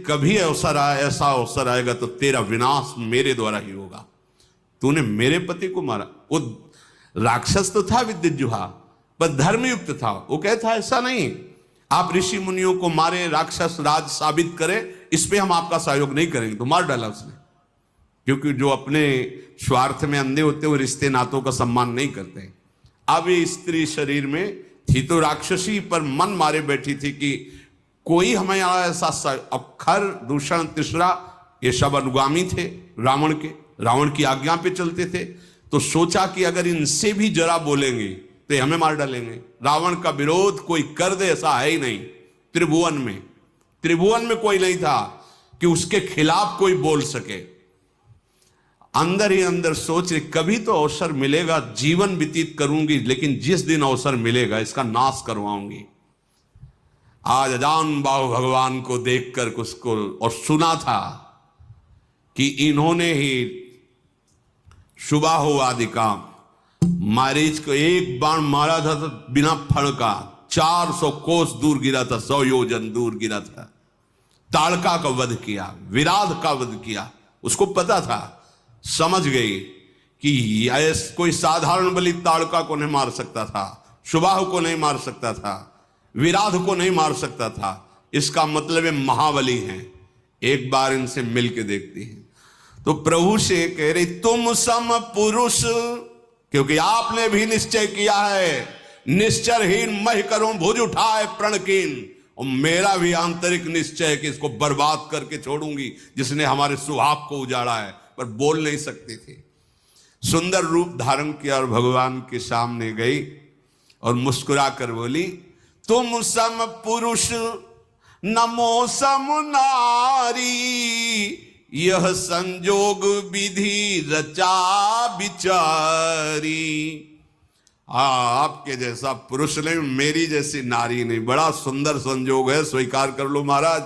कभी अवसर आए, ऐसा अवसर आएगा तो तेरा विनाश मेरे द्वारा ही होगा। तूने मेरे पति को मारा। वो राक्षस तो था विद्युज्जुहा, पर धर्मयुक्त था। वो कहता ऐसा नहीं, आप ऋषि मुनियों को मारे, राक्षस राज साबित करे, इस पे हम आपका सहयोग नहीं करेंगे। तो मार डाला उसने, क्योंकि जो अपने स्वार्थ में अंधे होते वो रिश्ते नातों का सम्मान नहीं करते। अब ये स्त्री शरीर में थी तो राक्षसी, पर मन मारे बैठी थी कि कोई हमें ऐसा अक्षर दूषण तीसरा, ये सब अनुगामी थे रावण के, रावण की आज्ञा पे चलते थे। तो सोचा कि अगर इनसे भी जरा बोलेंगे तो ये हमें मार डालेंगे। रावण का विरोध कोई कर दे ऐसा है ही नहीं। त्रिभुवन में कोई नहीं था कि उसके खिलाफ कोई बोल सके। अंदर ही अंदर सोच रही, कभी तो अवसर मिलेगा, जीवन व्यतीत करूंगी, लेकिन जिस दिन अवसर मिलेगा इसका नाश करवाऊंगी। आज अजान बाहु भगवान को देखकर उसको और सुना था कि इन्होंने ही शुभाहु आदि काम, मारीच को एक बाण मारा था तो बिना फण का 400 कोस दूर गिरा था, 100 योजन दूर गिरा था। ताड़का का वध किया, विराध का वध किया। उसको पता था, समझ गई कि कोई साधारण बलि ताड़का को नहीं मार सकता था, शुभाहु को नहीं मार सकता था, विराध को नहीं मार सकता था। इसका मतलब है महाबली हैं, एक बार इनसे मिल के देखती हैं। तो प्रभु से कह रही, तुम सम पुरुष, क्योंकि आपने भी निश्चय किया है, निश्चरहीन मह करूं भुज उठाए प्रणकीन। और मेरा भी आंतरिक निश्चय है कि इसको बर्बाद करके छोड़ूंगी, जिसने हमारे सुहाग को उजाड़ा है। पर बोल नहीं सकती थी। सुंदर रूप धारण किया और भगवान के सामने गई और मुस्कुरा कर बोली, तुम सम पुरुष नमो सम नारी, यह संजोग विधि रचा बिचारी। आपके जैसा पुरुष नहीं, मेरी जैसी नारी नहीं, बड़ा सुंदर संजोग है, स्वीकार कर लो महाराज।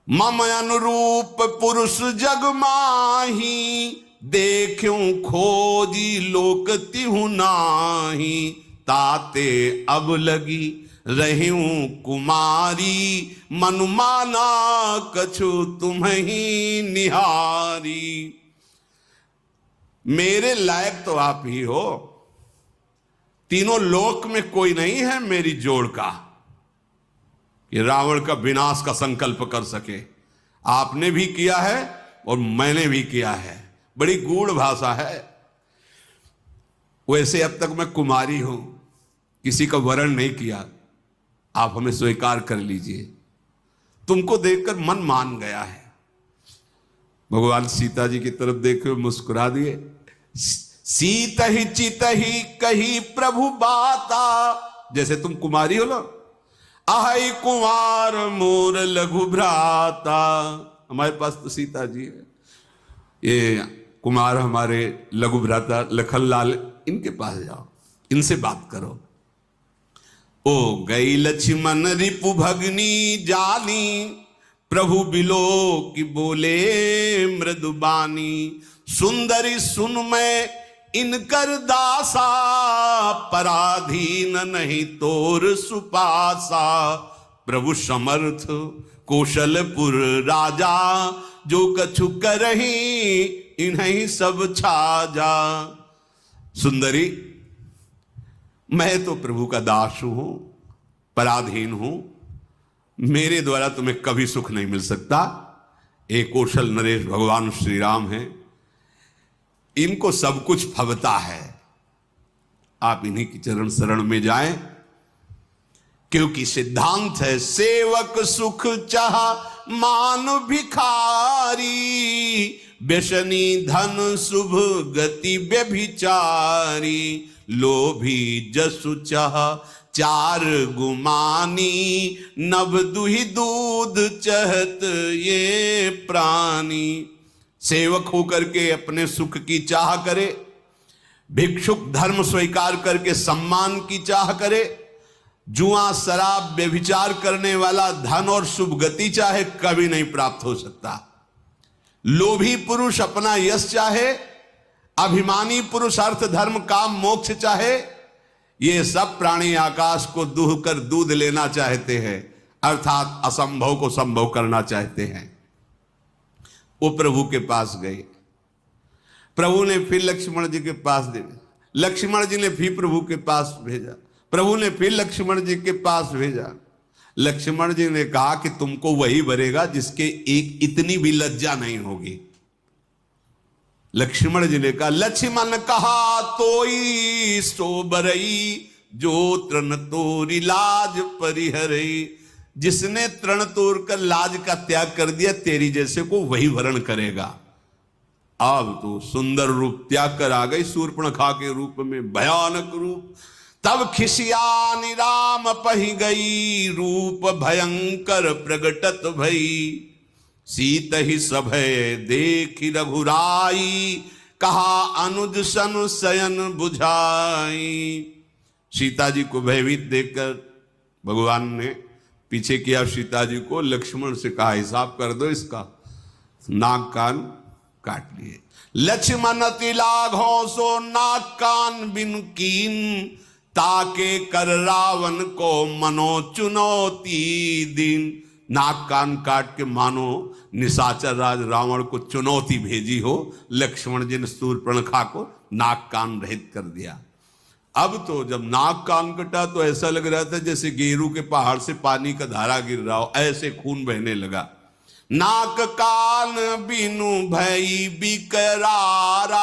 मम अनुरूप पुरुष जग माही, देखूं खोजी लोक तिहु नाही। ताते अब लगी रहूं कुमारी, मनुमाना कछु तुम्हीं निहारी। मेरे लायक तो आप ही हो, तीनों लोक में कोई नहीं है मेरी जोड़ का कि रावण का विनाश का संकल्प कर सके। आपने भी किया है और मैंने भी किया है। बड़ी गूढ़ भाषा है। वैसे अब तक मैं कुमारी हूं, किसी का वरण नहीं किया, आप हमें स्वीकार कर लीजिए। तुमको देखकर मन मान गया है। भगवान सीता जी की तरफ देखे मुस्कुरा दिए। सीत ही चित ही कही प्रभु बाता, जैसे तुम कुमारी हो ना, आहै कुमार मोर लघु भ्राता। हमारे पास तो सीता जी है, ये कुमार हमारे लघु भ्राता लखनलाल, इनके पास जाओ, इनसे बात करो। ओ गई लक्ष्मण रिपु भगनी जानी, प्रभु बिलो की बोले मृदुबानी। सुंदरी सुन मैं इनकर दासा, पराधीन नहीं तोर सुपासा। प्रभु समर्थ कौशलपुर राजा, जो कछु करही इन्हीं सब छाजा। सुंदरी, मैं तो प्रभु का दास हूं, पराधीन हूं, मेरे द्वारा तुम्हें कभी सुख नहीं मिल सकता। एक कौशल नरेश भगवान श्री राम हैं, इनको सब कुछ फबता है। आप इन्हीं की चरण शरण में जाएं, क्योंकि सिद्धांत है सेवक सुख चाह मान भिखारी। व्यसनी धन शुभ गति व्यभिचारी। लोभी जसु चाह चार गुमानी। नभ दुहि दूध चहत ये प्राणी। सेवक होकर के अपने सुख की चाह करे, भिक्षुक धर्म स्वीकार करके सम्मान की चाह करे, जुआ शराब व्यभिचार करने वाला धन और शुभ गति चाहे, कभी नहीं प्राप्त हो सकता। लोभी पुरुष अपना यश चाहे, अभिमानी पुरुष अर्थ धर्म काम मोक्ष चाहे, ये सब प्राणी आकाश को दूह कर दूध लेना चाहते हैं। अर्थात असंभव को संभव करना चाहते हैं। वो प्रभु के पास गए। प्रभु ने फिर लक्ष्मण जी के पास भेजा, लक्ष्मण जी ने फिर प्रभु के पास भेजा, प्रभु ने फिर लक्ष्मण जी के पास भेजा। लक्ष्मण जी ने कहा कि तुमको वही भरेगा जिसके एक इतनी भी लज्जा नहीं होगी। लक्ष्मण जी ने कहा, लक्ष्मण कहा तोई सो बरई, जो तृण तोरी लाज परिहरई। जिसने तृण तोड़ कर लाज का त्याग कर दिया, तेरी जैसे को वही वरण करेगा। अब तो सुंदर रूप त्याग कर आ गई शूर्पणखा के रूप में, भयानक रूप। तब खिसियानी राम पही गई, रूप भयंकर प्रगटत भई। सीत ही सभय देखी रघुराई, कहा अनुज सन शयन बुझाई। सीता जी को भयभीत देखकर भगवान ने पीछे किया सीता जी को, लक्ष्मण से कहा हिसाब कर दो इसका। नाक कान काट लिए। लक्ष्मण तिलाघो सो नाक कान बिन कीन, ताके कर रावण को मनो चुनौती दिन। नाक कान काट के मानो निशाचर राज रावण को चुनौती भेजी हो। लक्ष्मण जी ने शूर्पणखा को नाक कान रहित कर दिया। अब तो जब नाक कान कटा तो ऐसा लग रहा था जैसे गेरू के पहाड़ से पानी का धारा गिर रहा हो, ऐसे खून बहने लगा। नाक कान बिनु भई बिकरारा,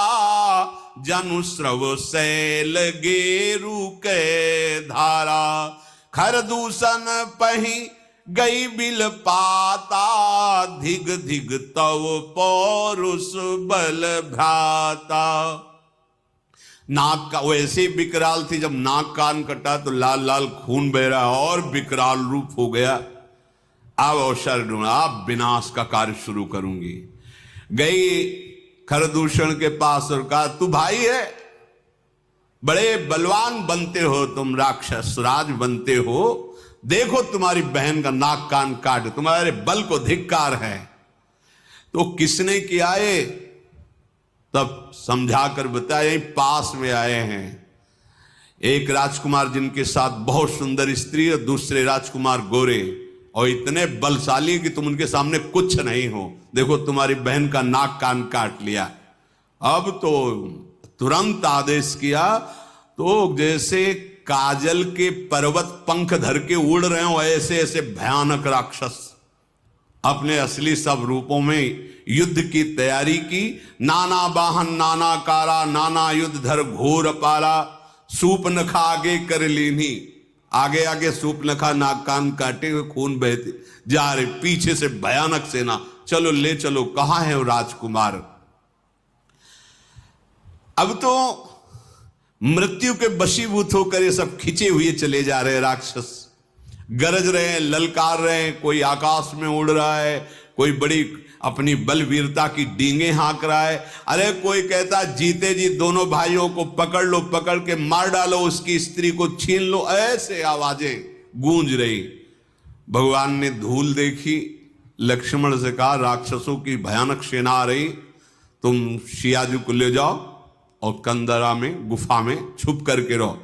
जनु स्रव शैल गेरू के धारा। खर दूषण पही गई बिल पाता, धिग धिग तव पौरुष बल भ्राता। नाक का वैसे विकराल थी, जब नाक कान कटा तो लाल लाल खून बह रहा और विकराल रूप हो गया। अब अवसर ढूंढा, अब विनाश का कार्य शुरू करूंगी। गई खरदूषण के पास और कहा, तू भाई है, बड़े बलवान बनते हो तुम, राक्षस राज बनते हो, देखो तुम्हारी बहन का नाक कान काट, तुम्हारे बल को धिक्कार है। तो किसने किया है? तब समझा कर बताया, पास में आए हैं एक राजकुमार जिनके साथ बहुत सुंदर स्त्री और दूसरे राजकुमार गोरे और इतने बलशाली कि तुम उनके सामने कुछ नहीं हो। देखो तुम्हारी बहन का नाक कान काट लिया। अब तो तुरंत आदेश किया, तो जैसे काजल के पर्वत पंख धर के उड़ रहे हो, ऐसे ऐसे भयानक राक्षस अपने असली सब रूपों में युद्ध की तैयारी की। नाना वाहन नाना कारा, नाना युद्ध धर घोर पारा। सूपनखा आगे कर लीनी, आगे आगे सूपनखा नाक कान काटे हुए खून बहते जा रहे, पीछे से भयानक सेना। चलो ले चलो, कहां है वो राजकुमार? अब तो मृत्यु के वशीभूत होकर ये सब खिंचे हुए चले जा रहे राक्षस। गरज रहे हैं, ललकार रहे हैं, कोई आकाश में उड़ रहा है, कोई बड़ी अपनी बलवीरता की डींगे हाँक रहा है। अरे कोई कहता जीते जी दोनों भाइयों को पकड़ लो, पकड़ के मार डालो, उसकी स्त्री को छीन लो, ऐसे आवाजें गूंज रही। भगवान ने धूल देखी, लक्ष्मण से कहा राक्षसों की भयानक सेना आ रही, तुम सियाजी को ले जाओ और कंदरा में गुफा में छुप करके रहो,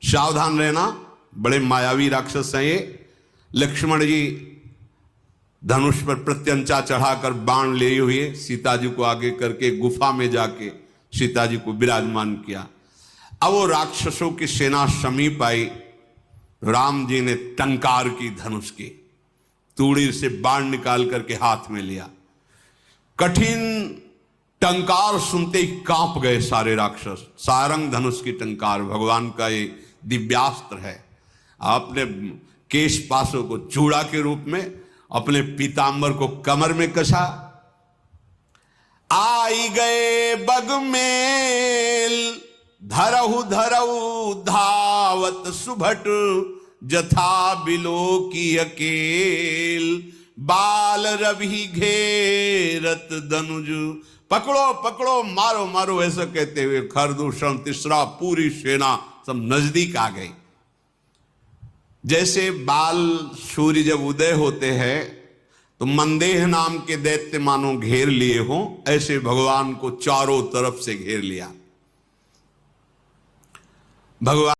सावधान रहना, बड़े मायावी राक्षस हैं ये। लक्ष्मण जी धनुष पर प्रत्यंचा चढ़ाकर बाण लिए हुए सीता जी को आगे करके गुफा में जाके सीता जी को विराजमान किया। अब वो राक्षसों की सेना समीप आई, राम जी ने टंकार की धनुष की, तूड़ी से बाण निकाल करके हाथ में लिया। कठिन टंकार सुनते ही कांप गए सारे राक्षस। सारंग धनुष की टंकार भगवान का ये दिव्यास्त्र है। आपने केश पासों को चूड़ा के रूप में, अपने पीतांबर को कमर में कसा। आई गए बग मेल, धरहु धरहु धावत सुभट, जथा बिलो की अकेल, बाल रवि घेरत दनुज। पकड़ो पकड़ो, मारो मारो, ऐसा कहते हुए खरदूषण तीसरा पूरी सेना सब नजदीक आ गई। जैसे बाल सूर्य जब उदय होते हैं तो मंदेह नाम के दैत्य मानो घेर लिए हों, ऐसे भगवान को चारों तरफ से घेर लिया। भगवान